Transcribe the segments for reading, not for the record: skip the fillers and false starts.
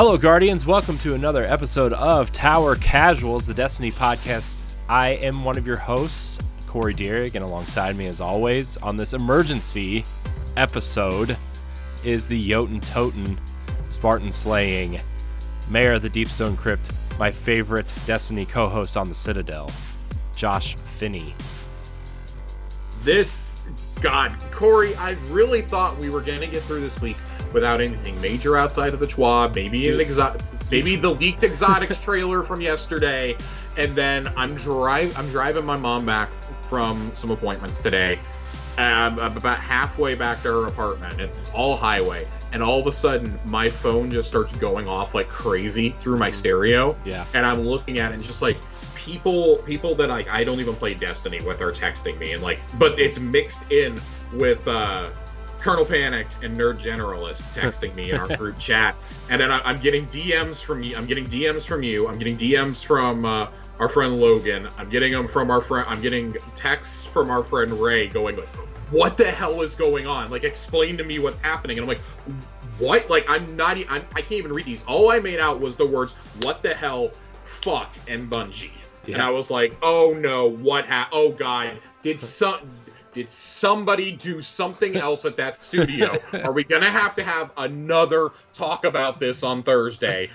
Hello, Guardians. Welcome to another episode of Tower Casuals, the Destiny podcast. I am one of your hosts, Corey Deering, and alongside me, as always, on this emergency episode is the Jotun Toten Spartan slaying Mayor of the Deepstone Crypt, my favorite Destiny co-host on the Citadel, Josh Finney. God, Corey, I really thought we were going to get through this week without anything major outside of the Schwab, maybe the leaked exotics trailer from yesterday, and then I'm driving my mom back from some appointments today. I'm about halfway back to her apartment, and it's all highway, and all of a sudden my phone just starts going off like crazy through my stereo. Yeah. And I'm looking at it and just like people that I don't even play Destiny with are texting me, and but it's mixed in with Colonel Panic and Nerd Generalist texting me in our group chat, and then I'm getting DMs from you. I'm getting DMs from you. I'm getting DMs from our friend Logan. I'm getting them from our friend. I'm getting texts from our friend Ray going like, "What the hell is going on? Like, explain to me what's happening." And I'm like, "What? Like, I can't even read these. All I made out was the words, what the hell, fuck, and Bungie." Yeah. And I was like, "Oh no, what happened? Oh God, did somebody do something else at that studio? Are we gonna have another talk about this on Thursday?"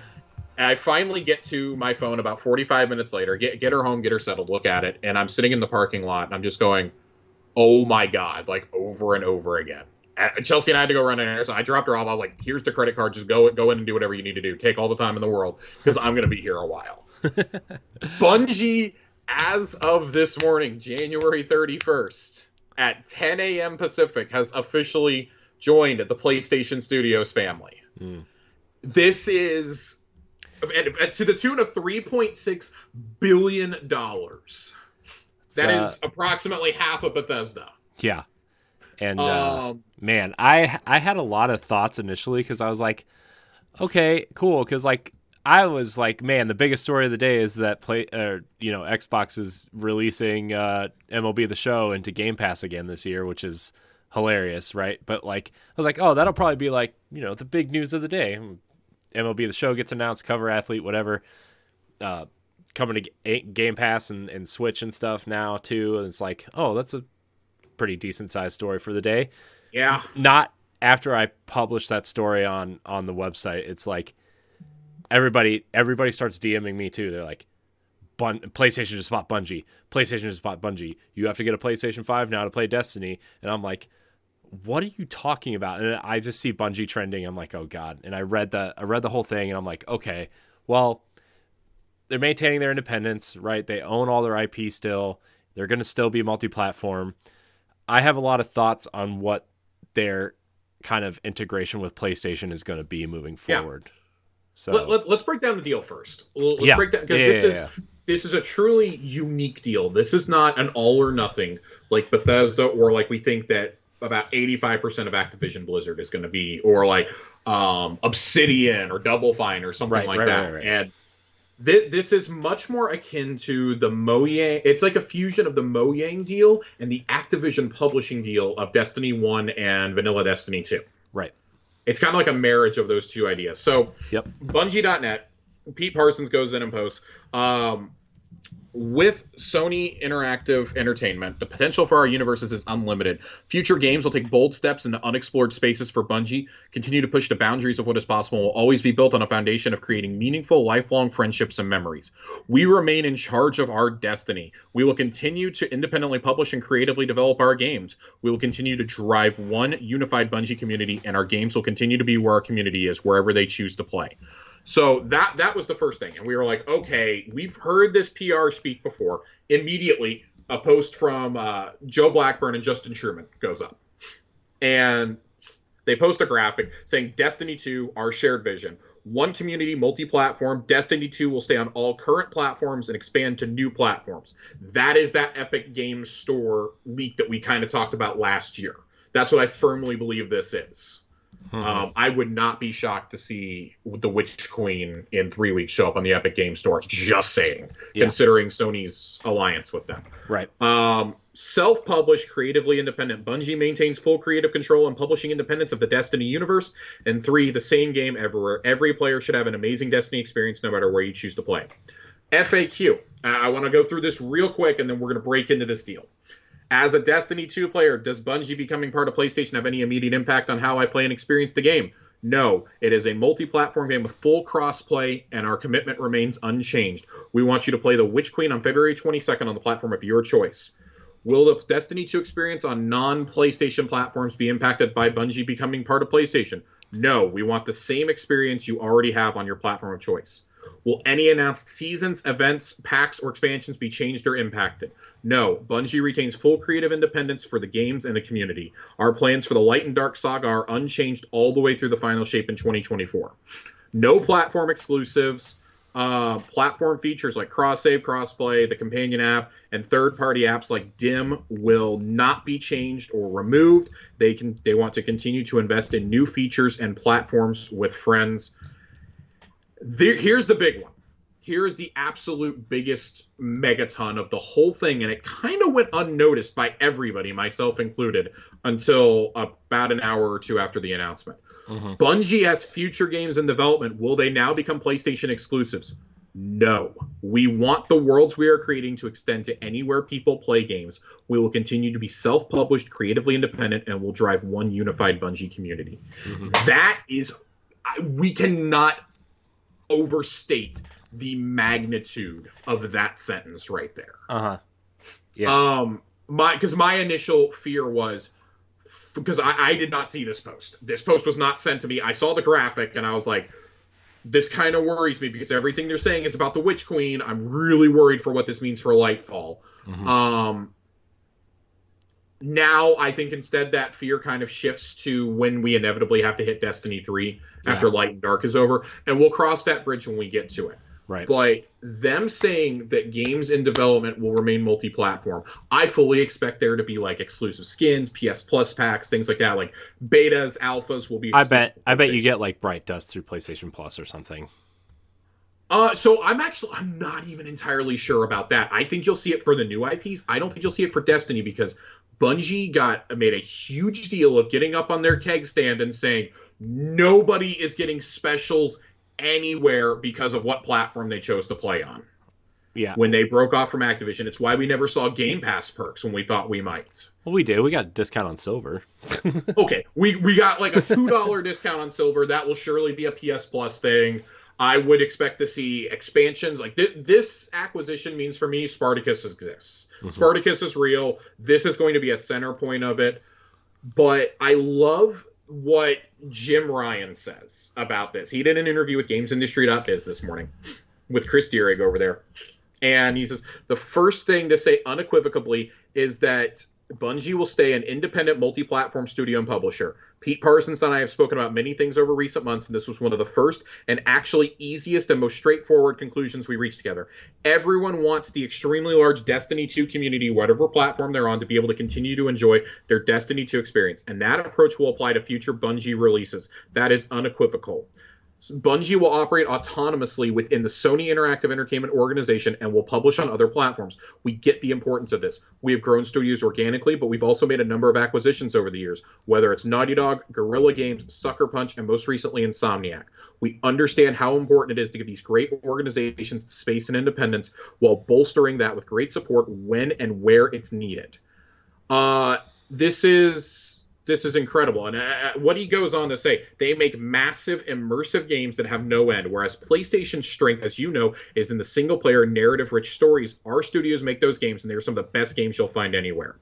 And I finally get to my phone about 45 minutes later, get her home, get her settled, look at it, and I'm sitting in the parking lot, and I'm just going, "Oh my God," like over and over again. Chelsea and I had to go run an errand, so I dropped her off. I was like, "Here's the credit card. Just go in and do whatever you need to do. Take all the time in the world, because I'm gonna be here a while." Bungie, as of this morning, January 31st, at 10 a.m. Pacific, has officially joined the PlayStation Studios family. This is to the tune of $3.6 billion. That is approximately half of Bethesda. Yeah. And man, I had a lot of thoughts initially, because I was like, okay, cool, because I was like, man, the biggest story of the day is that Xbox is releasing MLB The Show into Game Pass again this year, which is hilarious, right? But I was like, oh, that'll probably be the big news of the day. MLB The Show gets announced, cover athlete, whatever, coming to Game Pass and Switch and stuff now too. And it's like, oh, that's a pretty decent sized story for the day. Yeah. Not after I published that story on the website. It's like, everybody starts DMing me too. They're like, PlayStation just bought Bungie. PlayStation just bought Bungie. You have to get a PlayStation 5 now to play Destiny. And I'm like, what are you talking about? And I just see Bungie trending. I'm like, oh God. And I read the whole thing, and I'm like, okay, well, they're maintaining their independence, right? They own all their IP still. They're going to still be multi-platform. I have a lot of thoughts on what their kind of integration with PlayStation is going to be moving forward. Yeah. So let's break down the deal first. Let's break down, because this is a truly unique deal. This is not an all or nothing like Bethesda, or like we think that about 85% of Activision Blizzard is going to be, or Obsidian or Double Fine or something like that. Right. And this is much more akin to the Mojang. It's like a fusion of the Mojang deal and the Activision publishing deal of Destiny 1 and Vanilla Destiny 2. Right. It's kind of like a marriage of those two ideas. So, yep. Bungie.net, Pete Parsons goes in and posts, with Sony Interactive Entertainment, the potential for our universes is unlimited. Future games will take bold steps into unexplored spaces for Bungie, continue to push the boundaries of what is possible, and will always be built on a foundation of creating meaningful, lifelong friendships and memories. We remain in charge of our destiny. We will continue to independently publish and creatively develop our games. We will continue to drive one unified Bungie community, and our games will continue to be where our community is, wherever they choose to play. So that was the first thing. And we were like, okay, we've heard this PR speak before. Immediately, a post from Joe Blackburn and Justin Truman goes up. And they post a graphic saying, Destiny 2, our shared vision. One community, multi-platform. Destiny 2 will stay on all current platforms and expand to new platforms. That is that Epic Games Store leak that we kind of talked about last year. That's what I firmly believe this is. I would not be shocked to see the Witch Queen in 3 weeks show up on the Epic Game Store. Just saying, considering Sony's alliance with them. Right. Self-published, creatively independent. Bungie maintains full creative control and publishing independence of the Destiny universe. And 3, the same game everywhere. Every player should have an amazing Destiny experience no matter where you choose to play. FAQ. I want to go through this real quick, and then we're going to break into this deal. As a Destiny 2 player, does Bungie becoming part of PlayStation have any immediate impact on how I play and experience the game? No. It is a multi-platform game with full cross-play, and our commitment remains unchanged. We want you to play the Witch Queen on February 22nd on the platform of your choice. Will the Destiny 2 experience on non-PlayStation platforms be impacted by Bungie becoming part of PlayStation? No. We want the same experience you already have on your platform of choice. Will any announced seasons, events, packs, or expansions be changed or impacted? No. Bungie retains full creative independence for the games and the community. Our plans for the Light and Dark saga are unchanged all the way through the final shape in 2024. No platform exclusives. Platform features like cross-save, cross-play, the companion app, and third-party apps like DIM will not be changed or removed. They want to continue to invest in new features and platforms with friends. Here's the big one. Here's the absolute biggest megaton of the whole thing, and it kind of went unnoticed by everybody, myself included, until about an hour or two after the announcement. Bungie has future games in development. Will they now become PlayStation exclusives? No. We want the worlds we are creating to extend to anywhere people play games. We will continue to be self-published, creatively independent, and will drive one unified Bungie community. That is... We cannot overstate the magnitude of that sentence right there. Because my initial fear was, because I did not see this post. This post was not sent to me. I saw the graphic and I was like, this kind of worries me because everything they're saying is about the Witch Queen. I'm really worried for what this means for Lightfall. Now I think instead that fear kind of shifts to when we inevitably have to hit Destiny 3 after Light and Dark is over, and we'll cross that bridge when we get to it. Right. But them saying that games in development will remain multi-platform, I fully expect there to be like exclusive skins, PS Plus packs, things like that. Like betas, alphas will be exclusive. I bet you get like Bright Dust through PlayStation Plus or something. So I'm not even entirely sure about that. I think you'll see it for the new IPs. I don't think you'll see it for Destiny because Bungie made a huge deal of getting up on their keg stand and saying nobody is getting specials anywhere because of what platform they chose to play on. Yeah. When they broke off from Activision, it's why we never saw Game Pass perks when we thought we might. Well, we did. We got a discount on silver. Okay, we got like a $2 discount on silver. That will surely be a PS Plus thing. I would expect to see expansions. Like this acquisition means for me, Spartacus exists. Spartacus is real. This is going to be a center point of it. But I love what Jim Ryan says about this. He did an interview with GamesIndustry.biz this morning with Chris Dierig over there. And he says, the first thing to say unequivocally is that Bungie will stay an independent multi-platform studio and publisher. Pete Parsons and I have spoken about many things over recent months, and this was one of the first and actually easiest and most straightforward conclusions we reached together. Everyone wants the extremely large Destiny 2 community, whatever platform they're on, to be able to continue to enjoy their Destiny 2 experience, and that approach will apply to future Bungie releases. That is unequivocal. Bungie will operate autonomously within the Sony Interactive Entertainment organization and will publish on other platforms. We get the importance of this. We have grown studios organically, but we've also made a number of acquisitions over the years, whether it's Naughty Dog, Guerrilla Games, Sucker Punch, and most recently Insomniac. We understand how important it is to give these great organizations space and independence while bolstering that with great support when and where it's needed. This is incredible. And what he goes on to say, they make massive, immersive games that have no end, whereas PlayStation's strength, as you know, is in the single-player, narrative-rich stories. Our studios make those games, and they're some of the best games you'll find anywhere.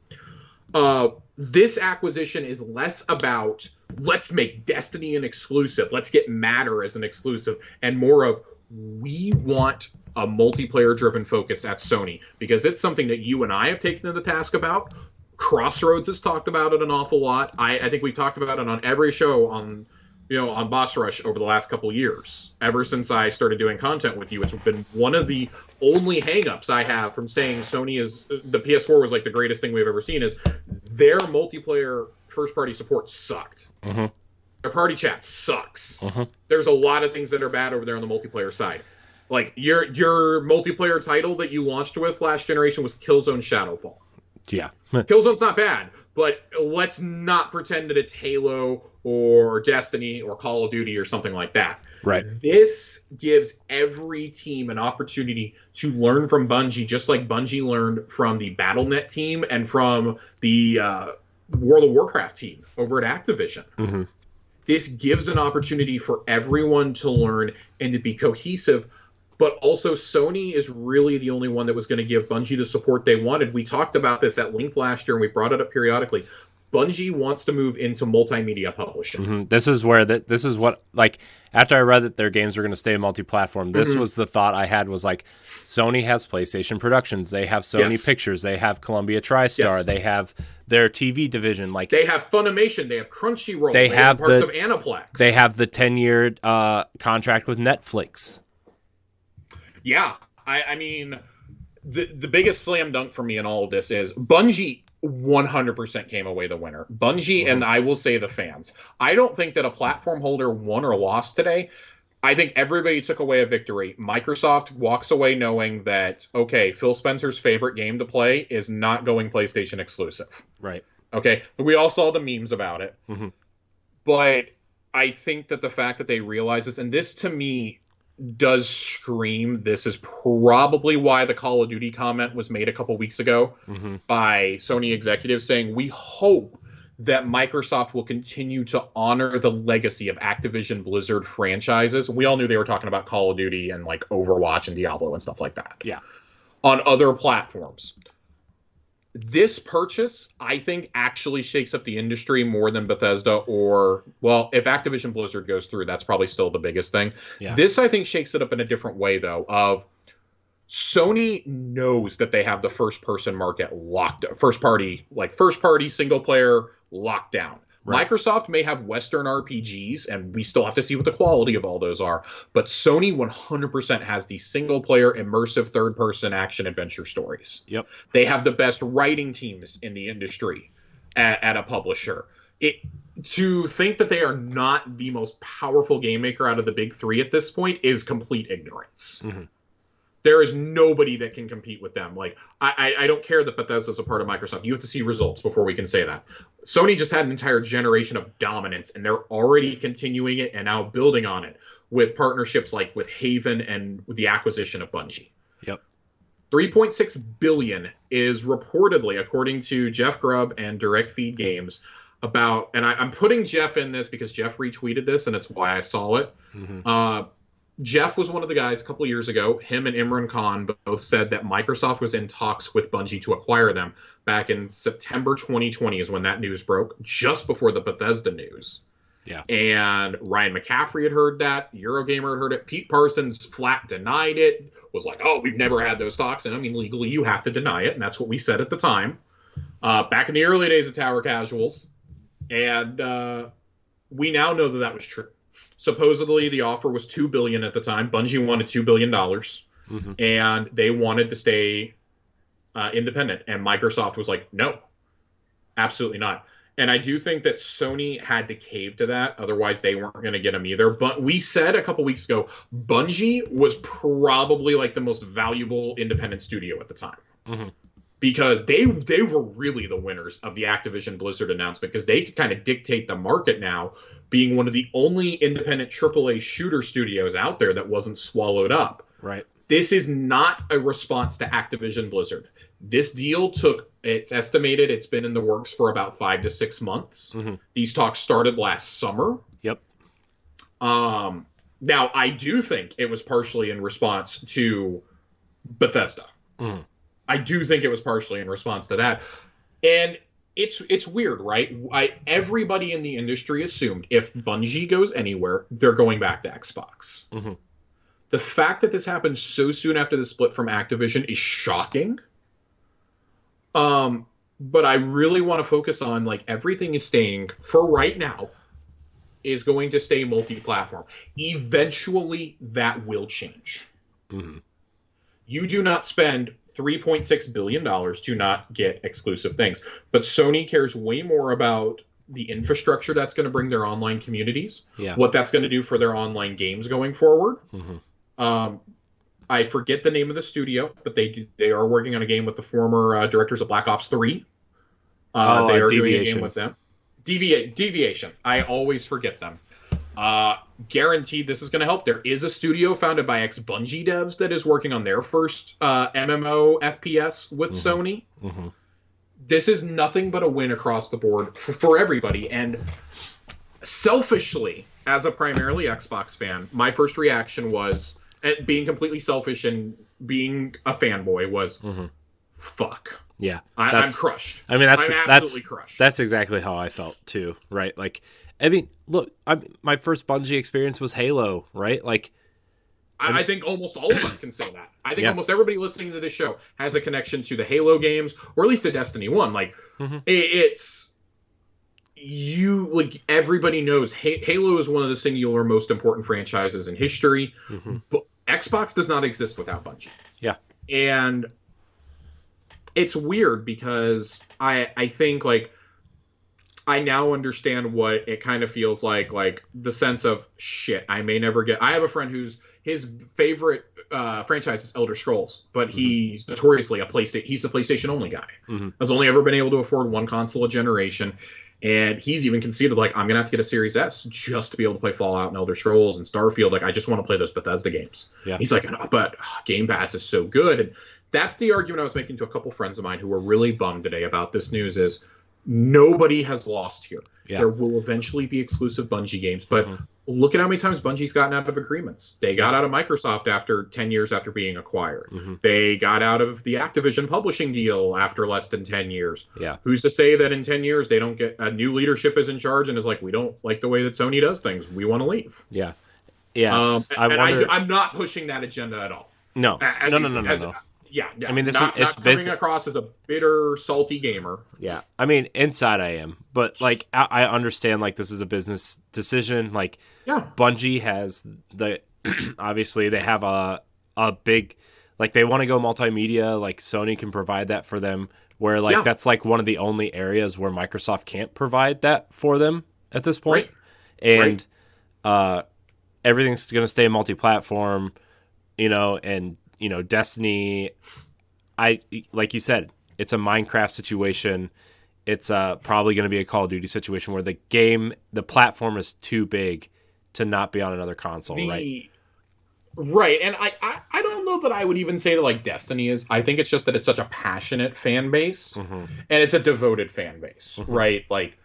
This acquisition is less about, let's make Destiny an exclusive, let's get Matter as an exclusive, and more of, we want a multiplayer-driven focus at Sony, because it's something that you and I have taken to the task about. Crossroads has talked about it an awful lot. I think we've talked about it on every show on Boss Rush over the last couple years. Ever since I started doing content with you, it's been one of the only hangups I have from saying Sony is the PS4 was like the greatest thing we've ever seen is their multiplayer first-party support sucked. Their party chat sucks. Mhm. There's a lot of things that are bad over there on the multiplayer side. Like your multiplayer title that you launched with last generation was Killzone Shadowfall. Yeah. Killzone's not bad, but let's not pretend that it's Halo or Destiny or Call of Duty or something like that. Right. This gives every team an opportunity to learn from Bungie, just like Bungie learned from the BattleNet team and from the World of Warcraft team over at Activision. Mm-hmm. This gives an opportunity for everyone to learn and to be cohesive. But also, Sony is really the only one that was going to give Bungie the support they wanted. We talked about this at length last year, and we brought it up periodically. Bungie wants to move into multimedia publishing. Mm-hmm. This is where this is what, like, after I read that their games were going to stay multi-platform, this was the thought I had, was like, Sony has PlayStation Productions, they have Sony Pictures, they have Columbia TriStar, they have their TV division, like they have Funimation, they have Crunchyroll, they have parts of Aniplex, they have the 10-year contract with Netflix. Yeah, I mean, the biggest slam dunk for me in all of this is Bungie 100% came away the winner. Bungie, and I will say the fans. I don't think that a platform holder won or lost today. I think everybody took away a victory. Microsoft walks away knowing that, okay, Phil Spencer's favorite game to play is not going PlayStation exclusive. Right. Okay, we all saw the memes about it. Mm-hmm. But I think that the fact that they realize this, and this to me does scream, this is probably why the Call of Duty comment was made a couple weeks ago by Sony executives saying, we hope that Microsoft will continue to honor the legacy of Activision Blizzard franchises. We all knew they were talking about Call of Duty and like Overwatch and Diablo and stuff like that. Yeah. On other platforms. This purchase, I think, actually shakes up the industry more than Bethesda or, well, if Activision Blizzard goes through, that's probably still the biggest thing. Yeah. This, I think, shakes it up in a different way, though, of Sony knows that they have the first-person market locked, first-party single-player locked down. Right. Microsoft may have Western RPGs, and we still have to see what the quality of all those are, but Sony 100% has the single-player, immersive, third-person action-adventure stories. Yep. They have the best writing teams in the industry at a publisher. To think that they are not the most powerful game maker out of the big three at this point is complete ignorance. Mm-hmm. There is nobody that can compete with them. Like, I don't care that Bethesda's a part of Microsoft. You have to see results before we can say that. Sony just had an entire generation of dominance, and they're already continuing it and now building on it with partnerships like with Haven and with the acquisition of Bungie. Yep. $3.6 billion is reportedly, according to Jeff Grubb and Direct Feed Games, about, and I'm putting Jeff in this because Jeff retweeted this, and it's why I saw it. Mm-hmm. Jeff was one of the guys a couple of years ago. Him and Imran Khan both said that Microsoft was in talks with Bungie to acquire them. Back in September 2020 is when that news broke, just before the Bethesda news. Yeah. And Ryan McCaffrey had heard that. Eurogamer had heard it. Pete Parsons flat denied it. Was like, oh, we've never had those talks. And I mean, legally, you have to deny it. And that's what we said at the time. Back in the early days of Tower Casuals. And we now know that that was true. Supposedly, the offer was $2 billion at the time. Bungie wanted $2 billion, and they wanted to stay independent. And Microsoft was like, no, absolutely not. And I do think that Sony had to cave to that. Otherwise, they weren't going to get them either. But we said a couple weeks ago, Bungie was probably like the most valuable independent studio at the time. Mm-hmm. Because they were really the winners of the Activision Blizzard announcement, because they could kind of dictate the market now, being one of the only independent AAA shooter studios out there that wasn't swallowed up. Right. This is not a response to Activision Blizzard. This deal it's estimated it's been in the works for about 5 to 6 months. Mm-hmm. These talks started last summer. Yep. Now, I do think it was partially in response to Bethesda. Mm-hmm. I do think it was partially in response to that. And it's weird, right? Everybody in the industry assumed if Bungie goes anywhere, they're going back to Xbox. Mm-hmm. The fact that this happened so soon after the split from Activision is shocking. But I really want to focus on, like, everything is staying, for right now, is going to stay multi-platform. Eventually, that will change. Mm-hmm. You do not spend $3.6 billion to not get exclusive things. But Sony cares way more about the infrastructure that's going to bring their online communities, Yeah. what that's going to do for their online games going forward. Mm-hmm. I forget the name of the studio, but they are working on a game with the former directors of Black Ops 3. They are doing a game with them. Deviation. I always forget them. Guaranteed this is going to help. There is a studio founded by ex-Bungie devs that is working on their first MMO FPS with Sony. Mm-hmm. This is nothing but a win across the board for everybody. And selfishly, as a primarily Xbox fan, my first reaction was, being completely selfish and being a fanboy, was, fuck. Yeah, I'm crushed. I mean, I'm absolutely crushed. That's exactly how I felt too, right? Like, I mean, look, my first Bungie experience was Halo, right? Like, I think almost all of us can say that. I think almost everybody listening to this show has a connection to the Halo games, or at least to Destiny 1. Like, it's like everybody knows Halo is one of the singular most important franchises in history. But Xbox does not exist without Bungie. Yeah, and it's weird because I think, like, I now understand what it kind of feels like the sense of, shit, I may never get... I have a friend whose favorite franchise is Elder Scrolls, but he's notoriously he's a PlayStation only guy. Has only ever been able to afford one console a generation, and he's even conceded, like, I'm gonna have to get a Series S just to be able to play Fallout and Elder Scrolls and Starfield. Like, I just want to play those Bethesda games. He's like, but Game Pass is so good. And that's the argument I was making to a couple friends of mine who were really bummed today about this news. Is nobody has lost here. There will eventually be exclusive Bungie games, but look at how many times Bungie's gotten out of agreements. They got out of Microsoft after 10 years after being acquired. They got out of the Activision publishing deal after less than 10 years. Who's to say that in 10 years they don't get a new leadership is in charge and is like, we don't like the way that Sony does things. We want to leave. I'm not pushing that agenda at all. No. Yeah, I mean, not coming across as a bitter, salty gamer. Yeah, I mean, inside I am, but like I understand, like, this is a business decision. Like, Bungie has obviously they have a big, like, they want to go multimedia. Like, Sony can provide that for them. Where, like, that's like one of the only areas where Microsoft can't provide that for them at this point. And everything's going to stay multi-platform, and. Destiny, like you said, it's a Minecraft situation. It's probably going to be a Call of Duty situation where the platform is too big to not be on another console, right? Right, and I don't know that I would even say that, like, Destiny is. I think it's just that it's such a passionate fan base, and it's a devoted fan base, right? Like,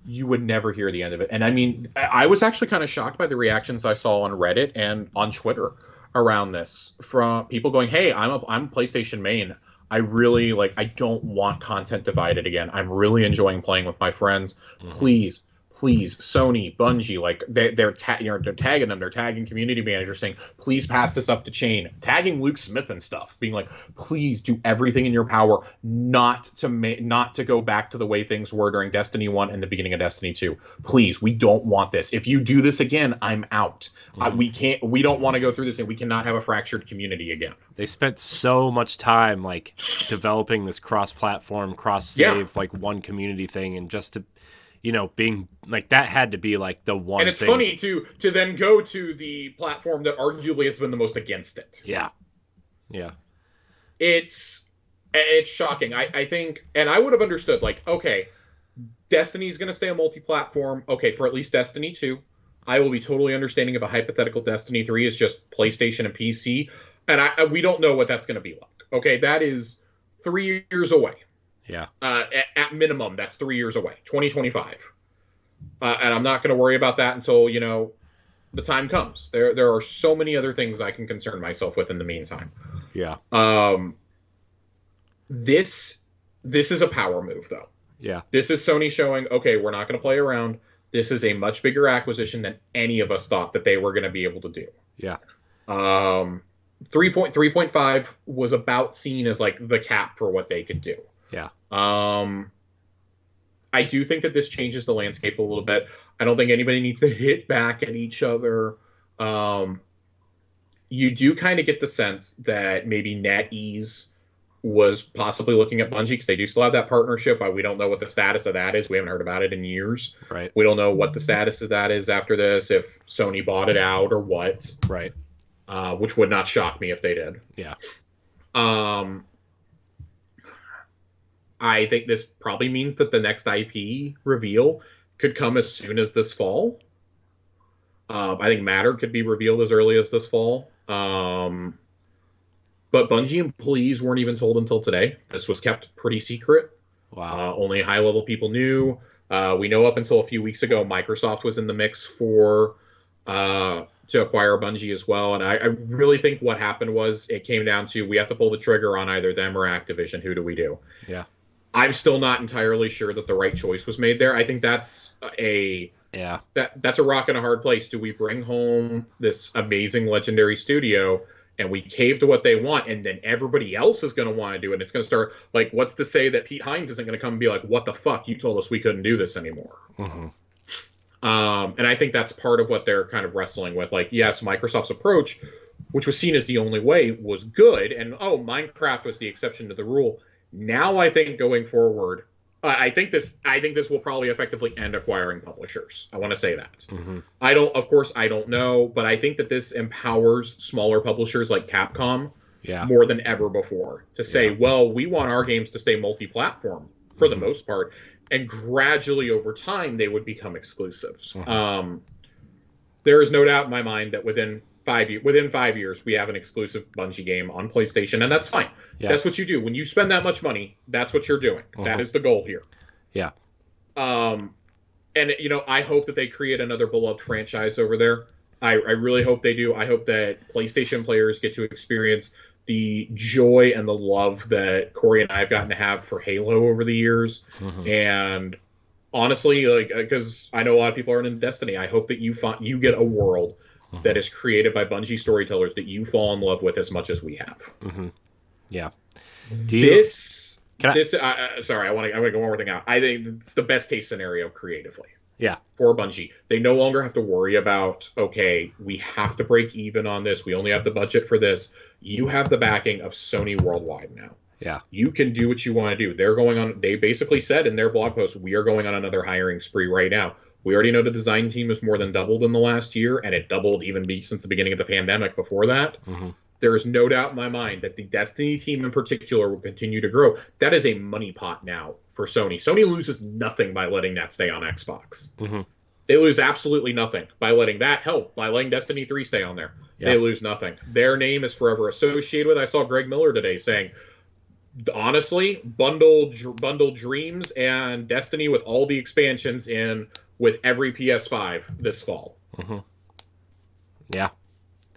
you would never hear the end of it. And I mean, I was actually kind of shocked by the reactions I saw on Reddit and on Twitter around this, from people going, hey, I'm PlayStation main. I really, like, I don't want content divided again. I'm really enjoying playing with my friends. Please, Sony, Bungie, like, they're tagging them. They're tagging community managers saying, please pass this up the chain. Tagging Luke Smith and stuff, being like, please do everything in your power not to go back to the way things were during Destiny 1 and the beginning of Destiny 2. Please, we don't want this. If you do this again, I'm out. We don't want to go through this, and we cannot have a fractured community again. They spent so much time, like, developing this cross-platform, cross-save, like, one community thing, and just to... being like, that had to be like the one. And it's funny to then go to the platform that arguably has been the most against it. Yeah. It's shocking. I think, and I would have understood, like, okay, Destiny's going to stay a multi-platform. Okay, for at least Destiny 2, I will be totally understanding if a hypothetical Destiny 3 is just PlayStation and PC, and we don't know what that's going to be like. Okay, that is 3 years away. Yeah. At minimum, that's 3 years away, 2025. And I'm not going to worry about that until, the time comes. There are so many other things I can concern myself with in the meantime. Yeah. This is a power move, though. Yeah. This is Sony showing, okay, we're not going to play around. This is a much bigger acquisition than any of us thought that they were going to be able to do. Yeah. 3.5 was about seen as, like, the cap for what they could do. Yeah. I do think that this changes the landscape a little bit. I don't think anybody needs to hit back at each other. You do kind of get the sense that maybe NetEase was possibly looking at Bungie because they do still have that partnership. We don't know what the status of that is. We haven't heard about it in years. Right. We don't know what the status of that is after this, if Sony bought it out or what. Right. Which would not shock me if they did. Yeah. I think this probably means that the next IP reveal could come as soon as this fall. I think Matter could be revealed as early as this fall. But Bungie employees weren't even told until today. This was kept pretty secret. Wow. Only high-level people knew. We know up until a few weeks ago, Microsoft was in the mix for to acquire Bungie as well. And I really think what happened was it came down to we have to pull the trigger on either them or Activision. Who do we do? Yeah. I'm still not entirely sure that the right choice was made there. I think that's that's a rock and a hard place. Do we bring home this amazing legendary studio and we cave to what they want, and then everybody else is going to want to do it? And it's going to start, like, what's to say that Pete Hines isn't going to come and be like, what the fuck? You told us we couldn't do this anymore. Mm-hmm. And I think that's part of what they're kind of wrestling with. Like, yes, Microsoft's approach, which was seen as the only way, was good. And, Minecraft was the exception to the rule. Now I think going forward, I think this will probably effectively end acquiring publishers. I want to say that. Mm-hmm. I don't know, but I think that this empowers smaller publishers like Capcom more than ever before to say, well, we want our games to stay multi-platform for the most part, and gradually over time they would become exclusives. Mm-hmm. There is no doubt in my mind that within 5 years we have an exclusive Bungie game on PlayStation, and that's fine. Yeah. That's what you do when you spend that much money. That's what you're doing. Mm-hmm. That is the goal here. Yeah. And I hope that they create another beloved franchise over there. I really hope they do. I hope that PlayStation players get to experience the joy and the love that Corey and I have gotten to have for Halo over the years. Mm-hmm. And honestly, because I know a lot of people aren't into Destiny, I hope that you get a world that is created by Bungie storytellers that you fall in love with as much as we have. Mm-hmm. Yeah. Sorry, I want to go one more thing out. I think it's the best case scenario creatively. Yeah. For Bungie, they no longer have to worry about, okay, we have to break even on this. We only have the budget for this. You have the backing of Sony worldwide now. Yeah. You can do what you want to do. They basically said in their blog post, we are going on another hiring spree right now. We already know the design team has more than doubled in the last year, and it doubled even since the beginning of the pandemic before that. Mm-hmm. There is no doubt in my mind that the Destiny team in particular will continue to grow. That is a money pot now for Sony. Sony loses nothing by letting that stay on Xbox. Mm-hmm. They lose absolutely nothing by letting Destiny 3 stay on there. Yeah. They lose nothing. Their name is forever associated with. I saw Greg Miller today saying, honestly, bundle Dreams and Destiny with all the expansions in with every PS5 this fall. Mm-hmm. Yeah.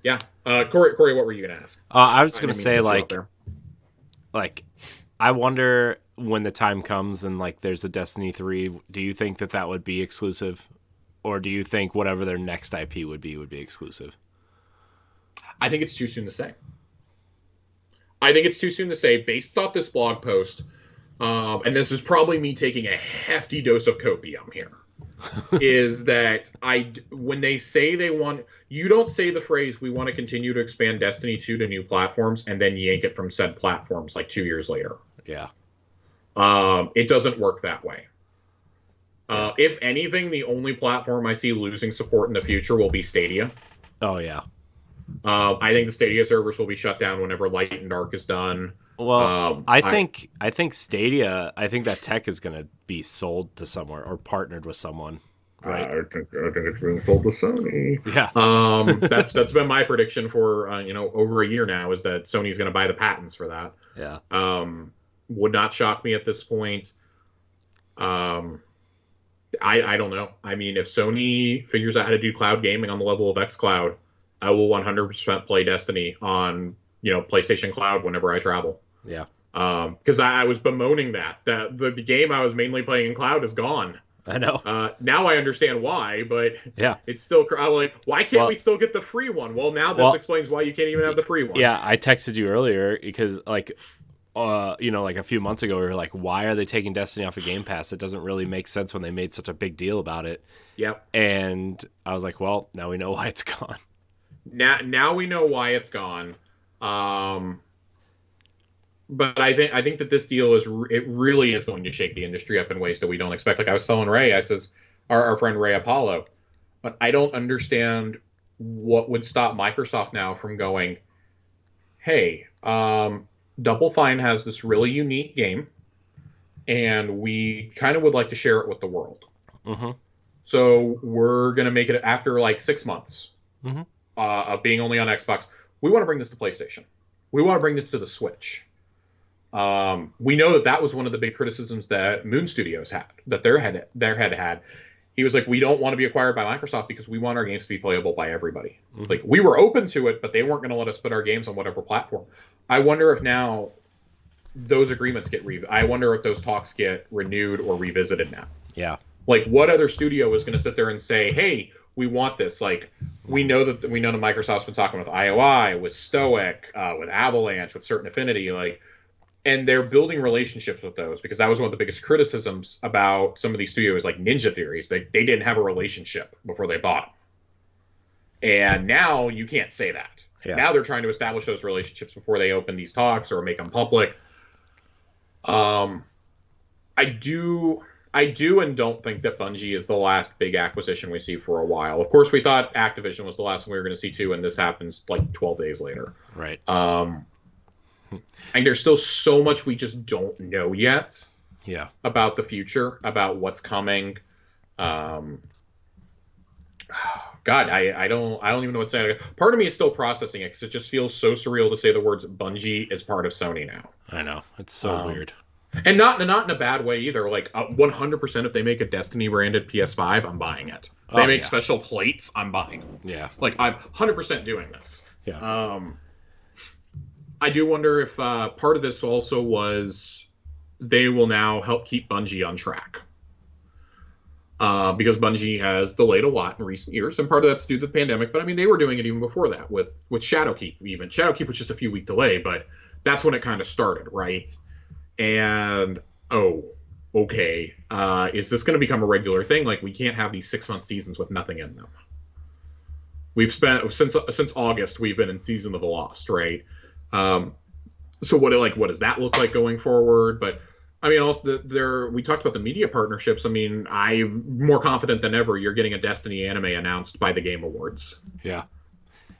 Yeah. Corey, what were you going to ask? I was going to say, I wonder when the time comes and, there's a Destiny 3, do you think that would be exclusive? Or do you think whatever their next IP would be exclusive? I think it's too soon to say. I think it's too soon to say based off this blog post, and this is probably me taking a hefty dose of copium here. Is that when they say you don't say the phrase, we want to continue to expand Destiny 2 to new platforms and then yank it from said platforms 2 years later. Yeah. It doesn't work that way. If anything, the only platform I see losing support in the future will be Stadia. Oh, yeah. I think the Stadia servers will be shut down whenever Light and Dark is done. Well, I think Stadia, I think that tech is going to be sold to somewhere or partnered with someone, right? I think it's being sold to Sony. Yeah. That's been my prediction for over a year now, is that Sony's going to buy the patents for that. Yeah. Would not shock me at this point. I don't know. I mean, if Sony figures out how to do cloud gaming on the level of xCloud, I will 100% play Destiny on PlayStation Cloud whenever I travel. Yeah. Because I was bemoaning that the game I was mainly playing in cloud is gone. I know. Now I understand why, but yeah, it's still. I'm like, why can't we still get the free one? Well, now this explains why you can't even have the free one. Yeah, I texted you earlier because a few months ago we were like, why are they taking Destiny off of Game Pass? It doesn't really make sense when they made such a big deal about it. Yep. And I was like, well, now we know why it's gone. Now we know why it's gone. but I think that this deal it really is going to shake the industry up in ways that we don't expect. Like I was telling Ray, I says our friend Ray Apollo, but I don't understand what would stop Microsoft now from going, hey, Double Fine has this really unique game, and we kind of would like to share it with the world. Mm-hmm. So we're gonna make it after like 6 months Mm-hmm. of being only on Xbox. We want to bring this to PlayStation. We want to bring this to the Switch. We know that was one of the big criticisms that Moon Studios had, that their head had. He was like, we don't want to be acquired by Microsoft because we want our games to be playable by everybody. Mm-hmm. Like, we were open to it, but they weren't going to let us put our games on whatever platform. I wonder if now those agreements I wonder if those talks get renewed or revisited now. Yeah. Like, what other studio is going to sit there and say, hey, we want this? Like, we know that Microsoft's been talking with IOI, with Stoic, with Avalanche, with Certain Affinity, like, and they're building relationships with those, because that was one of the biggest criticisms about some of these studios, like Ninja Theories. They didn't have a relationship before they bought them. And now you can't say that. Yeah. Now they're trying to establish those relationships before they open these talks or make them public. I do and don't think that Bungie is the last big acquisition we see for a while. Of course, we thought Activision was the last one we were going to see too, and this happens like 12 days later. Right. And there's still so much we just don't know yet. Yeah. About the future, about what's coming. God, I don't even know what to say. Part of me is still processing it because it just feels so surreal to say the words Bungie is part of Sony now. I know, it's so weird. And not in a bad way either. Like 100%, if they make a Destiny branded PS5, I'm buying it. If they make special plates, I'm buying them. Yeah. Like, I'm 100% doing this. Yeah. I do wonder if part of this also was they will now help keep Bungie on track. Because Bungie has delayed a lot in recent years, and part of that's due to the pandemic. But I mean, they were doing it even before that with Shadowkeep. Even Shadowkeep was just a few week delay, but that's when it kind of started, right? And okay, is this going to become a regular thing? Like, we can't have these 6-month seasons with nothing in them. We've spent since August, we've been in Season of the Lost, right? So what does that look like going forward? But I mean, also we talked about the media partnerships. I mean, I'm more confident than ever you're getting a Destiny anime announced by the Game Awards. Yeah.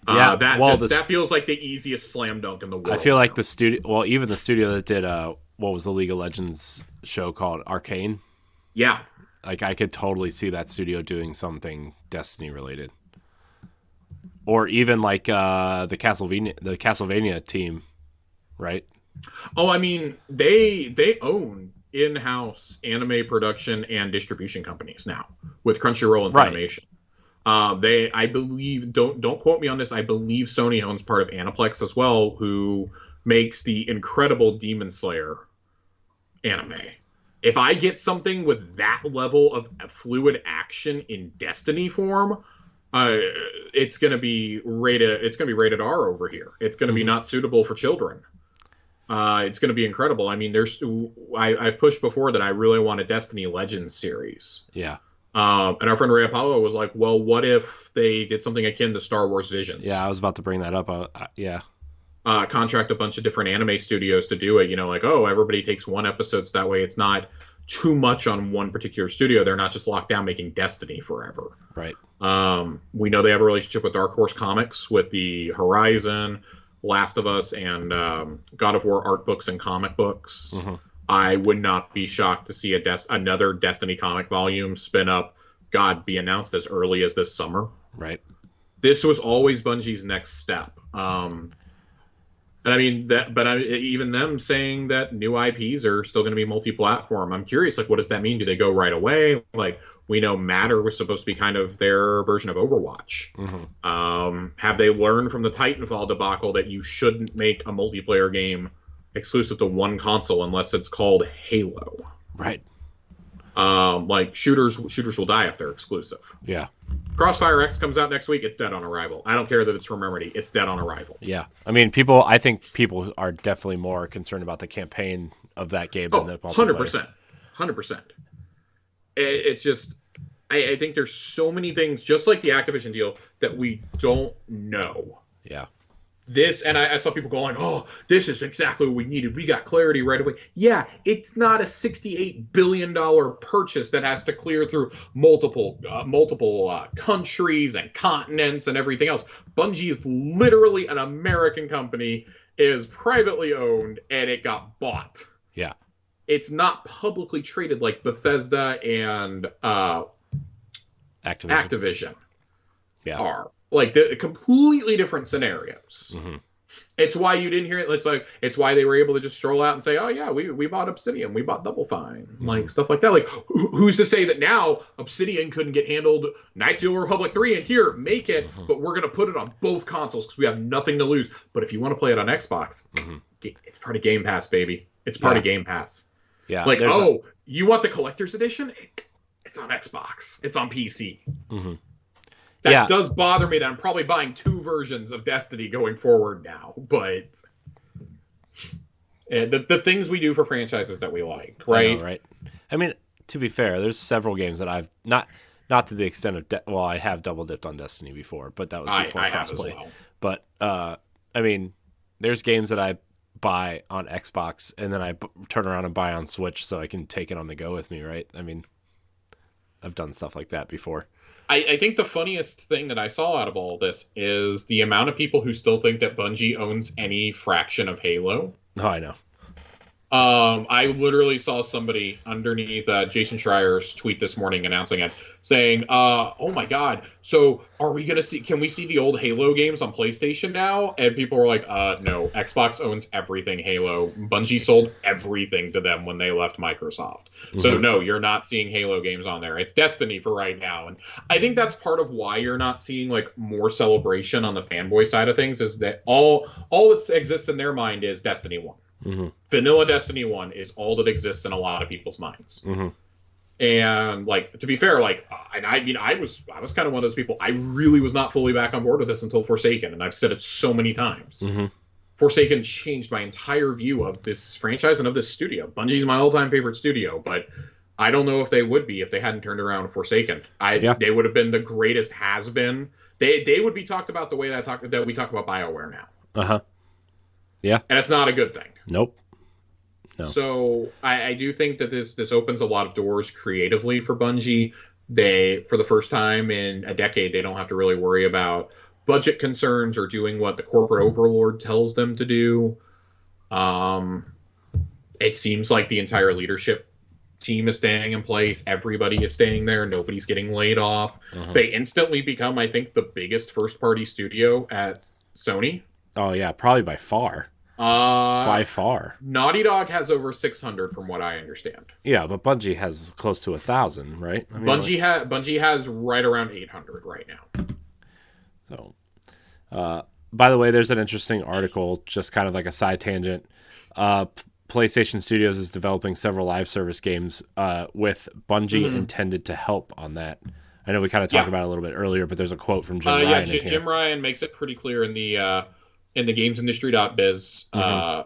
That feels like the easiest slam dunk in the world. I feel like the studio, even the studio that did what was the League of Legends show called Arcane? Yeah. Like, I could totally see that studio doing something Destiny related. Or even like the Castlevania team, right? Oh, I mean, they own in-house anime production and distribution companies now with Crunchyroll and Funimation. Right. I believe, don't quote me on this, I believe Sony owns part of Aniplex as well, who makes the incredible Demon Slayer anime. If I get something with that level of fluid action in Destiny form, it's going to be rated R over here. It's going to be not suitable for children. It's going to be incredible. I mean, I've pushed before that I really want a Destiny Legends series. Yeah. And our friend Ray Apollo was like, well, what if they did something akin to Star Wars Visions? Yeah, I was about to bring that up. Yeah. Contract a bunch of different anime studios to do it. You know, like, everybody takes one episode, so that way it's not too much on one particular studio. They're not just locked down making Destiny forever. Right. We know they have a relationship with Dark Horse Comics with the Horizon, Last of Us, and God of War art books and comic books. Mm-hmm. I would not be shocked to see another Destiny comic volume spin up, be announced as early as this summer. Right. This was always Bungie's next step. And I mean even them saying that new IPs are still going to be multi-platform. I'm curious, like, what does that mean? Do they go right away? Like, we know Matter was supposed to be kind of their version of Overwatch. Mm-hmm. Have they learned from the Titanfall debacle that you shouldn't make a multiplayer game exclusive to one console unless it's called Halo? Right. Like, shooters will die if they're exclusive. Yeah. Crossfire X comes out next week. It's dead on arrival. I don't care that it's from Remedy. It's dead on arrival. Yeah. I mean, I think people are definitely more concerned about the campaign of that game than the multiplayer. 100%. It's just, I think there's so many things, just like the Activision deal, that we don't know. Yeah. this, and I saw people going, "Oh, this is exactly what we needed. We got clarity right away." Yeah, it's not a $68 billion purchase that has to clear through multiple countries and continents and everything else. Bungie is literally an American company, is privately owned, and it got bought. Yeah, it's not publicly traded like Bethesda and Activision are. Like, the completely different scenarios. Mm-hmm. It's why you didn't hear it. It's why they were able to just stroll out and say, "Oh yeah, we bought Obsidian, we bought Double Fine," like stuff like that. Like, who's to say that now Obsidian couldn't get handled Knights of the Old Republic 3 and here make it, but we're gonna put it on both consoles because we have nothing to lose. But if you want to play it on Xbox, it's part of Game Pass, baby. It's part of Game Pass. Yeah. Like, you want the collector's edition? It's on Xbox. It's on PC. That does bother me that I'm probably buying 2 versions of Destiny going forward now, but the things we do for franchises that we like, right? I know, right. I mean, to be fair, there's several games that I've not to the extent of I have double dipped on Destiny before, but that was before crossplay. Well. But I mean, there's games that I buy on Xbox and then I turn around and buy on Switch so I can take it on the go with me, right? I mean, I've done stuff like that before. I think the funniest thing that I saw out of all this is the amount of people who still think that Bungie owns any fraction of Halo. Oh, I know. I literally saw somebody underneath Jason Schreier's tweet this morning announcing it, saying, "Oh my God, so can we see the old Halo games on PlayStation now?" And people were like, "No, Xbox owns everything Halo. Bungie sold everything to them when they left Microsoft. So no, you're not seeing Halo games on there. It's Destiny for right now." And I think that's part of why you're not seeing like more celebration on the fanboy side of things, is that all that exists in their mind is Destiny 1. Vanilla Destiny 1 is all that exists in a lot of people's minds. And like, to be fair, like, and I mean, I was kind of one of those people. I really was not fully back on board with this until Forsaken, and I've said it so many times. Forsaken changed my entire view of this franchise and of this studio. Bungie's my all-time favorite studio, but I don't know if they would be if they hadn't turned around Forsaken. They would have been the greatest has-been. They would be talked about the way that we talk about BioWare now. Yeah. And it's not a good thing. Nope. No. So I do think that this opens a lot of doors creatively for Bungie. For the first time in a decade, they don't have to really worry about budget concerns or doing what the corporate overlord tells them to do. It seems like the entire leadership team is staying in place. Everybody is staying there. Nobody's getting laid off. They instantly become, I think, the biggest first-party studio at Sony. Oh, yeah, probably by far. By far. Naughty Dog has over 600 from what I understand. Yeah, but Bungie has close to 1,000, right? I mean, Bungie has right around 800 right now. So, by the way, there's an interesting article, just kind of like a side tangent. PlayStation Studios is developing several live service games with Bungie intended to help on that. I know we kind of talked about it a little bit earlier, but there's a quote from Jim Ryan. Jim Ryan makes it pretty clear in the gamesindustry.biz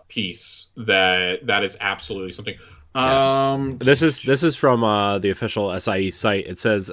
piece that is absolutely something. This is from the official SIE site. It says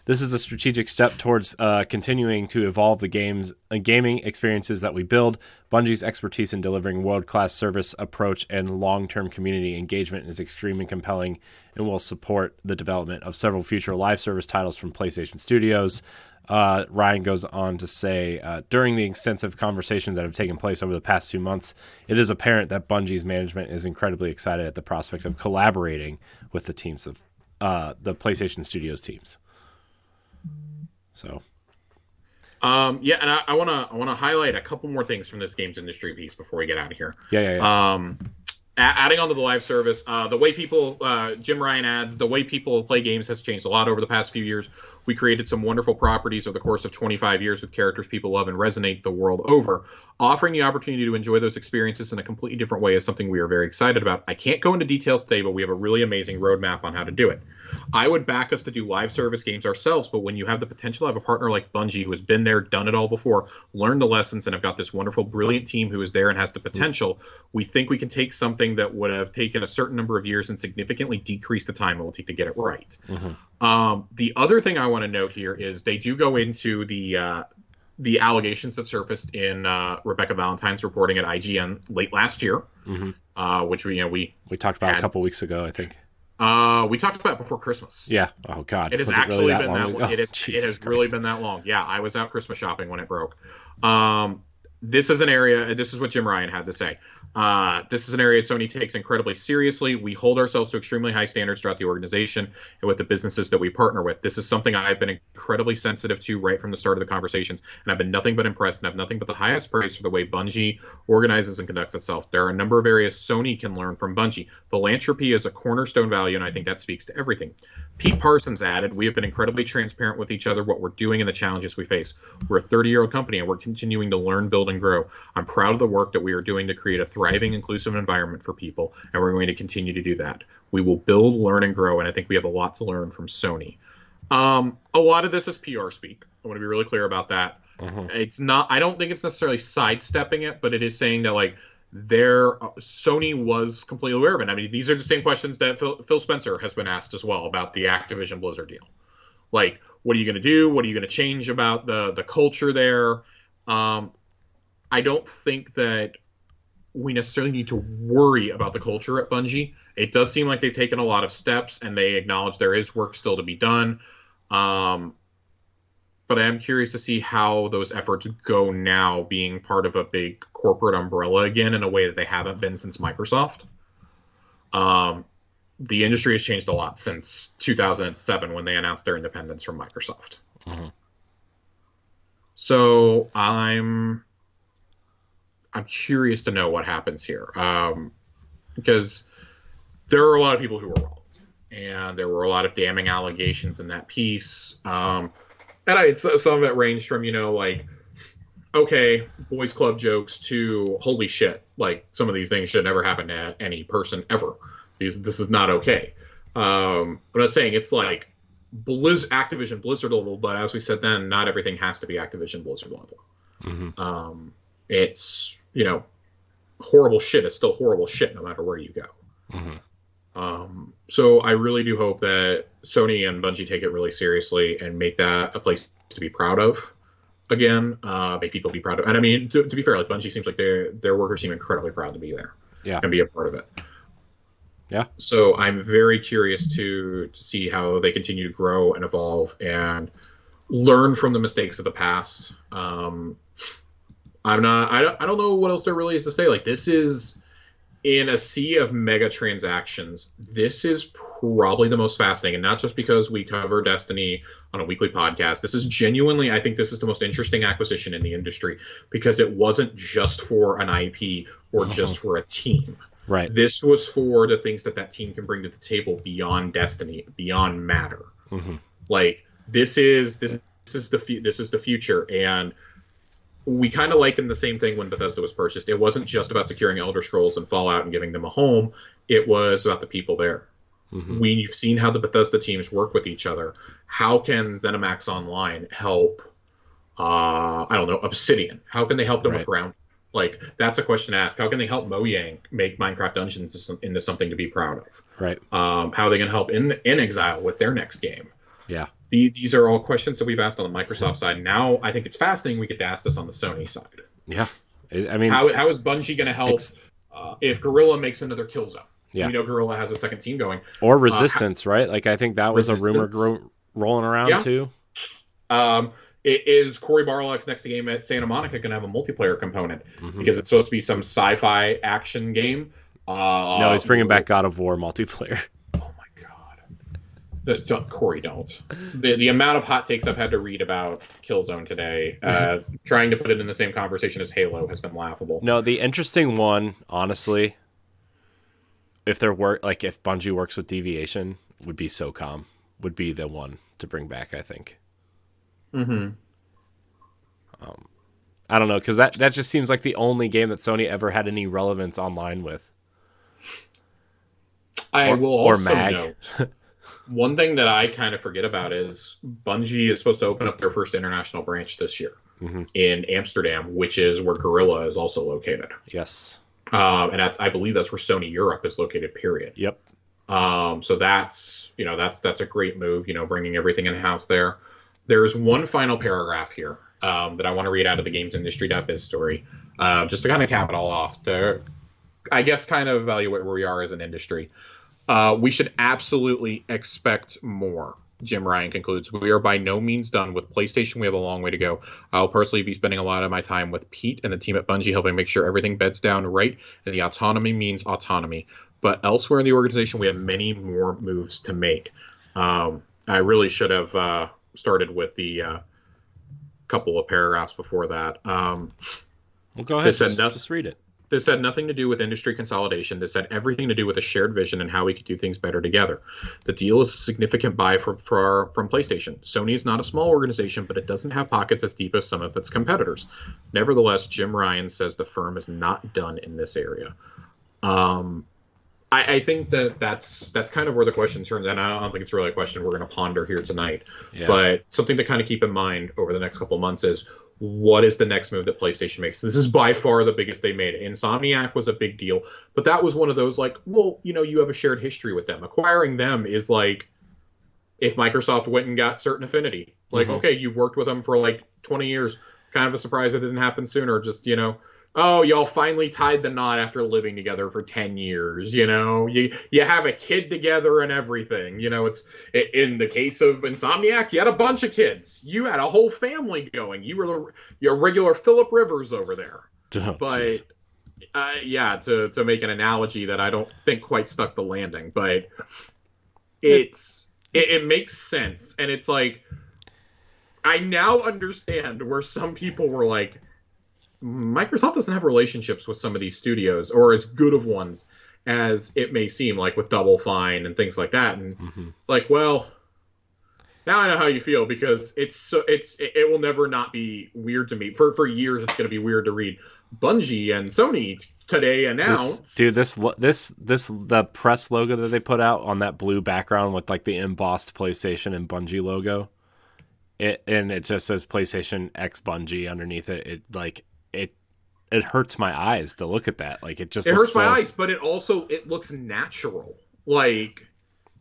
this is a strategic step towards continuing to evolve the gaming experiences that we build. Bungie's expertise in delivering world-class service approach and long-term community engagement is extremely compelling and will support the development of several future live service titles from PlayStation Studios. Ryan goes on to say, during the extensive conversations that have taken place over the past 2 months, it is apparent that Bungie's management is incredibly excited at the prospect of collaborating with the teams of the PlayStation Studios teams. So, and I want to highlight a couple more things from this games industry piece before we get out of here. Adding on to the live service, the way people, Jim Ryan adds, the way people play games has changed a lot over the past few years. We created some wonderful properties over the course of 25 years with characters people love and resonate the world over. Offering the opportunity to enjoy those experiences in a completely different way is something we are very excited about. I can't go into details today, but we have a really amazing roadmap on how to do it. I would back us to do live service games ourselves, but when you have the potential to have a partner like Bungie who has been there, done it all before, learned the lessons, and have got this wonderful, brilliant team who is there and has the potential, we think we can take something that would have taken a certain number of years and significantly decrease the time it will take to get it right. The other thing I want to note here is they do go into the the allegations that surfaced in Rebecca Valentine's reporting at IGN late last year, which we talked about a couple weeks ago, I think. We talked about it before Christmas. Yeah. Oh God. It has actually been that long. It has really been that long. Yeah, I was out Christmas shopping when it broke. This is an area. This is what Jim Ryan had to say. This is an area Sony takes incredibly seriously. We hold ourselves to extremely high standards throughout the organization and with the businesses that we partner with. This is something I've been incredibly sensitive to right from the start of the conversations, and I've been nothing but impressed and have nothing but the highest praise for the way Bungie organizes and conducts itself. There are a number of areas Sony can learn from Bungie. Philanthropy is a cornerstone value, and I think that speaks to everything. Pete Parsons added, we have been incredibly transparent with each other, what we're doing and the challenges we face. We're a 30-year-old company, and we're continuing to learn, build, and grow. I'm proud of the work that we are doing to create a thriving, inclusive environment for people, and we're going to continue to do that. We will build, learn, and grow, and I think we have a lot to learn from Sony. A lot of this is PR speak. I want to be really clear about that. It's not. I don't think it's necessarily sidestepping it, but it is saying that Sony was completely aware of it. I mean, these are the same questions that Phil Spencer has been asked as well about the Activision Blizzard deal. Like, what are you going to do? What are you going to change about the culture there? I don't think that we necessarily need to worry about the culture at Bungie. It does seem like they've taken a lot of steps and they acknowledge there is work still to be done. But I am curious to see how those efforts go now, being part of a big corporate umbrella again in a way that they haven't been since Microsoft. The industry has changed a lot since 2007 when they announced their independence from Microsoft. So I'm curious to know what happens here, because there are a lot of people who were wronged, and there were a lot of damning allegations in that piece. And some of it ranged from, okay, boys club jokes to holy shit, like some of these things should never happen to any person ever. This is not okay. I'm not saying it's like Activision Blizzard level, but as we said then, not everything has to be Activision Blizzard level. It's, horrible shit is still horrible shit no matter where you go. So I really do hope that Sony and Bungie take it really seriously and make that a place to be proud of again, make people be proud of. And I mean, to be fair, like Bungie seems like their workers seem incredibly proud to be there and be a part of it. Yeah. So I'm very curious to see how they continue to grow and evolve and learn from the mistakes of the past. I don't know what else there really is to say. Like, this is, in a sea of mega transactions, this is probably the most fascinating, and not just because we cover Destiny on a weekly podcast. This is genuinely, I think this is the most interesting acquisition in the industry, because it wasn't just for an IP or just for a team. Right. This was for the things that team can bring to the table beyond Destiny, beyond matter. Like, this is the future, and we kind of likened the same thing when Bethesda was purchased. It wasn't just about securing Elder Scrolls and Fallout and giving them a home. It was about the people there. We've seen how the Bethesda teams work with each other. How can ZeniMax Online help, Obsidian? How can they help them with Ground? Like, that's a question to ask. How can they help Mojang make Minecraft Dungeons into something to be proud of? Right. How are they going to help in Exile with their next game? Yeah. These are all questions that we've asked on the Microsoft side. Now, I think it's fascinating we get to ask this on the Sony side. Yeah. I mean, how is Bungie going to help if Guerrilla makes another Killzone? Yeah. We know Guerrilla has a second team going. Or Resistance, right? Like, I think that was a rumor rolling around too. Is Cory Barlog's next game at Santa Monica going to have a multiplayer component? Because it's supposed to be some sci-fi action game. No, he's bringing back God of War multiplayer. Oh my god. Corey, don't. The amount of hot takes I've had to read about Killzone today, trying to put it in the same conversation as Halo has been laughable. No, the interesting one, honestly, if Bungie works with Deviation, would be SOCOM. Would be the one to bring back, I think. I don't know, because that just seems like the only game that Sony ever had any relevance online with. I will also Mag. note, one thing that I kind of forget about is Bungie is supposed to open up their first international branch this year in Amsterdam, which is where Guerrilla is also located. Yes. And I believe that's where Sony Europe is located, period. Yep. So that's a great move, bringing everything in-house there. There's one final paragraph here. that I want to read out of the games industry.biz story, just to kind of cap it all off, to, I guess, kind of evaluate where we are as an industry. We should absolutely expect more. Jim Ryan concludes, we are by no means done with PlayStation. We have a long way to go. I'll personally be spending a lot of my time with Pete and the team at Bungie, helping make sure everything beds down right, and the autonomy means autonomy. But elsewhere in the organization, we have many more moves to make. I really should have started with the couple of paragraphs before that. Well, go ahead. Just read it. This had nothing to do with industry consolidation. This had everything to do with a shared vision and how we could do things better together. The deal is a significant buy from PlayStation. Sony is not a small organization, but it doesn't have pockets as deep as some of its competitors. Nevertheless, Jim Ryan says the firm is not done in this area. I think that's kind of where the question turns, and I don't think it's really a question we're going to ponder here tonight. Yeah. But something to kind of keep in mind over the next couple of months is, what is the next move that PlayStation makes? This is by far the biggest they made. Insomniac was a big deal, but that was one of those like, well, you have a shared history with them. Acquiring them is like if Microsoft went and got Certain Affinity. Like, okay, you've worked with them for like 20 years. Kind of a surprise it didn't happen sooner. Just, oh, y'all finally tied the knot after living together for 10 years. You have a kid together and everything. It's in the case of Insomniac, you had a bunch of kids. You had a whole family going. You were your regular Philip Rivers over there. Oh, but to make an analogy that I don't think quite stuck the landing, but it makes sense. And it's like, I now understand where some people were like, Microsoft doesn't have relationships with some of these studios, or as good of ones as it may seem, like with Double Fine and things like that. And it's like, well, now I know how you feel, because it will never not be weird to me. For years, it's going to be weird to read. Bungie and Sony today announced, the press logo that they put out on that blue background with like the embossed PlayStation and Bungie logo, and it just says PlayStation X Bungie underneath it. It hurts my eyes to look at that. Like, it hurts my eyes, but it looks natural. Like,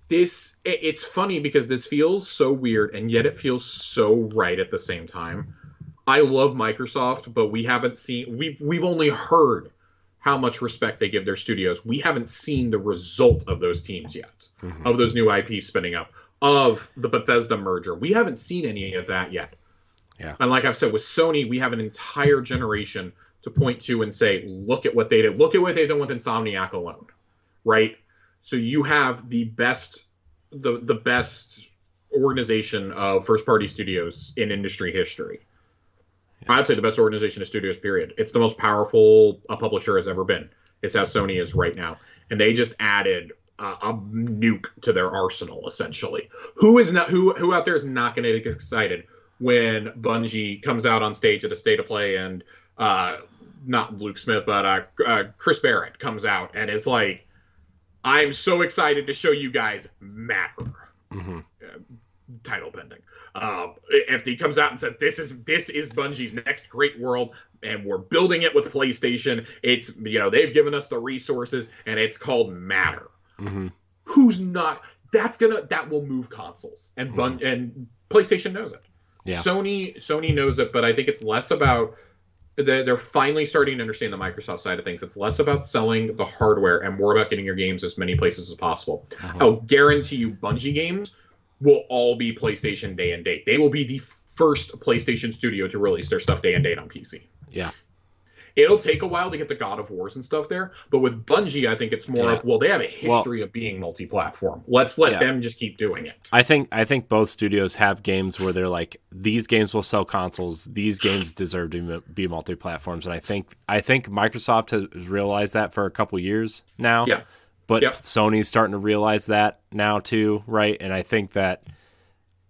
this, it's funny because this feels so weird, and yet it feels so right at the same time. I love Microsoft, but we've only heard how much respect they give their studios. We haven't seen the result of those teams yet, of those new IPs spinning up, of the Bethesda merger. We haven't seen any of that yet. Yeah. And like I've said, with Sony, we have an entire generation to point to and say, look at what they did. Look at what they've done with Insomniac alone, right? So you have the best organization of first-party studios in industry history. Yeah. I'd say the best organization of studios, period. It's the most powerful a publisher has ever been. It's how Sony is right now. And they just added a nuke to their arsenal, essentially. Who out there is not going to get excited when Bungie comes out on stage at a State of Play and not Luke Smith, but Chris Barrett comes out and is like, I'm so excited to show you guys Matter. Title pending. If he comes out and says, this is Bungie's next great world, and we're building it with PlayStation. It's, they've given us the resources, and it's called Matter. Who's not? That will move consoles, and and PlayStation knows it. Yeah. Sony knows it, but I think it's less about, they're finally starting to understand the Microsoft side of things. It's less about selling the hardware and more about getting your games as many places as possible. I'll guarantee you Bungie games will all be PlayStation day and date. They will be the first PlayStation studio to release their stuff day and date on PC. Yeah. It'll take a while to get the God of Wars and stuff there, but with Bungie, I think it's more of, they have a history of being multi-platform. Let's let them just keep doing it. I think both studios have games where they're like, these games will sell consoles, these games deserve to be multi-platforms, and I think Microsoft has realized that for a couple years now. Yeah. But Sony's starting to realize that now too, right? And I think that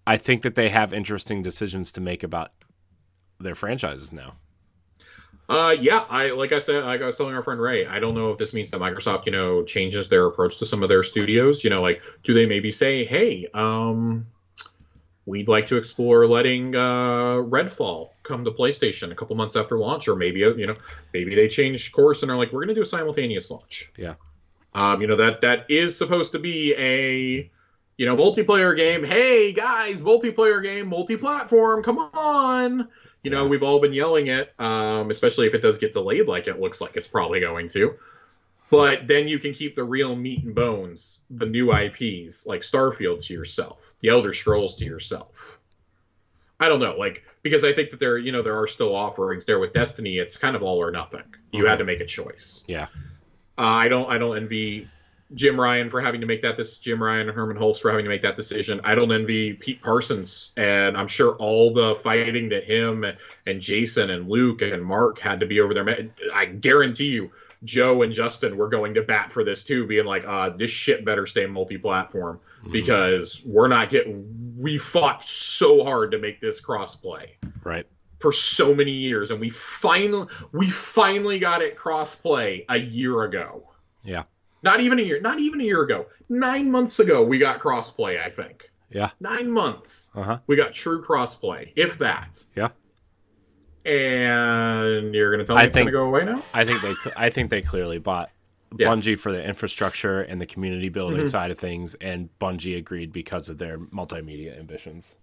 they have interesting decisions to make about their franchises now. Like I was telling our friend Ray, I don't know if this means that Microsoft, changes their approach to some of their studios. Like, do they maybe say, hey, we'd like to explore letting Redfall come to PlayStation a couple months after launch, or maybe they change course and are like, we're going to do a simultaneous launch. Yeah. That is supposed to be a multiplayer game. Hey guys, multiplayer game, multi-platform. Come on. You know, we've all been yelling it, especially if it does get delayed like it looks like it's probably going to. But then you can keep the real meat and bones, the new IPs, like Starfield, to yourself, the Elder Scrolls to yourself. I don't know, like, because I think that there are still offerings there with Destiny. It's kind of all or nothing. You had to make a choice. Yeah. I don't envy Jim Ryan for having to make that Jim Ryan and Herman Hulst for having to make that decision. I don't envy Pete Parsons, and I'm sure all the fighting that him and Jason and Luke and Mark had to be over there. I guarantee you, Joe and Justin were going to bat for this too, being like, this shit better stay multi-platform because we fought so hard to make this crossplay. Right. For so many years, and we finally got it crossplay a year ago. Yeah. Not even a year ago. 9 months ago, we got crossplay, I think. Yeah. 9 months. Uh-huh. We got true crossplay, if that. Yeah. And you're going to tell me it's going to go away now? I think they clearly bought Bungie for the infrastructure and the community building side of things, and Bungie agreed because of their multimedia ambitions.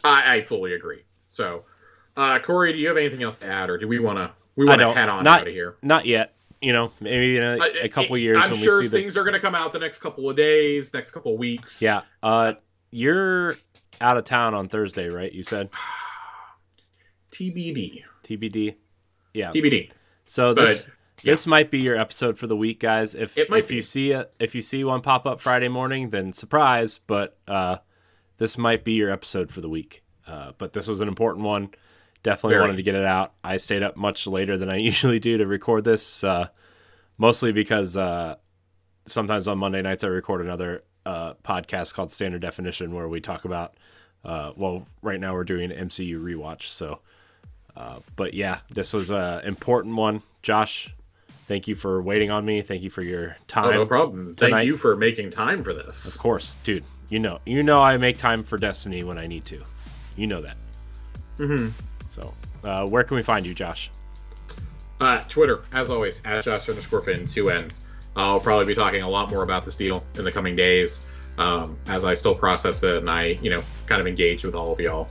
I fully agree. So, Corey, do you have anything else to add, or do we want to head on out of here? Not yet. You know, maybe in a couple years. I'm sure things are going to come out the next couple of days, next couple of weeks. Yeah. You're out of town on Thursday, right? You said. TBD. Yeah. TBD. So this might be your episode for the week, guys. If you see one pop up Friday morning, then surprise. But this might be your episode for the week. But this was an important one. Definitely wanted to get it out. I stayed up much later than I usually do to record this, mostly because sometimes on Monday nights I record another podcast called Standard Definition where we talk about, right now we're doing an MCU rewatch. So, but yeah, this was an important one. Josh, thank you for waiting on me. Thank you for your time. Oh, no problem. Tonight. Thank you for making time for this. Of course, dude. You know I make time for Destiny when I need to. You know that. Mm-hmm. So, where can we find you, Josh? Twitter, as always, @Josh_Finn, 2 N's. I'll probably be talking a lot more about this deal in the coming days as I still process it and I, kind of engage with all of y'all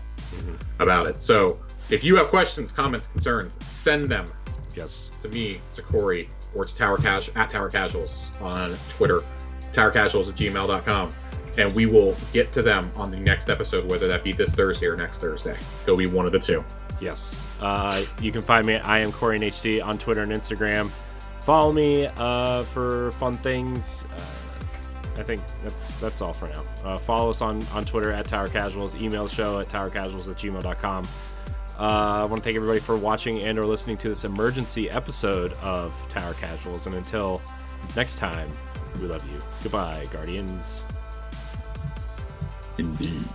about it. So, if you have questions, comments, concerns, send them. Yes. To me, to Corey, or to Tower Casuals on Twitter, towercasuals@gmail.com. And we will get to them on the next episode, whether that be this Thursday or next Thursday. It'll be one of the two. Yes. You can find me at I am Corey in HD on Twitter and Instagram. Follow me for fun things. I think that's all for now. Follow us on Twitter at Tower Casuals. Email the show at towercasuals@gmail.com. I want to thank everybody for watching and or listening to this emergency episode of Tower Casuals. And until next time, we love you. Goodbye, Guardians. Indeed.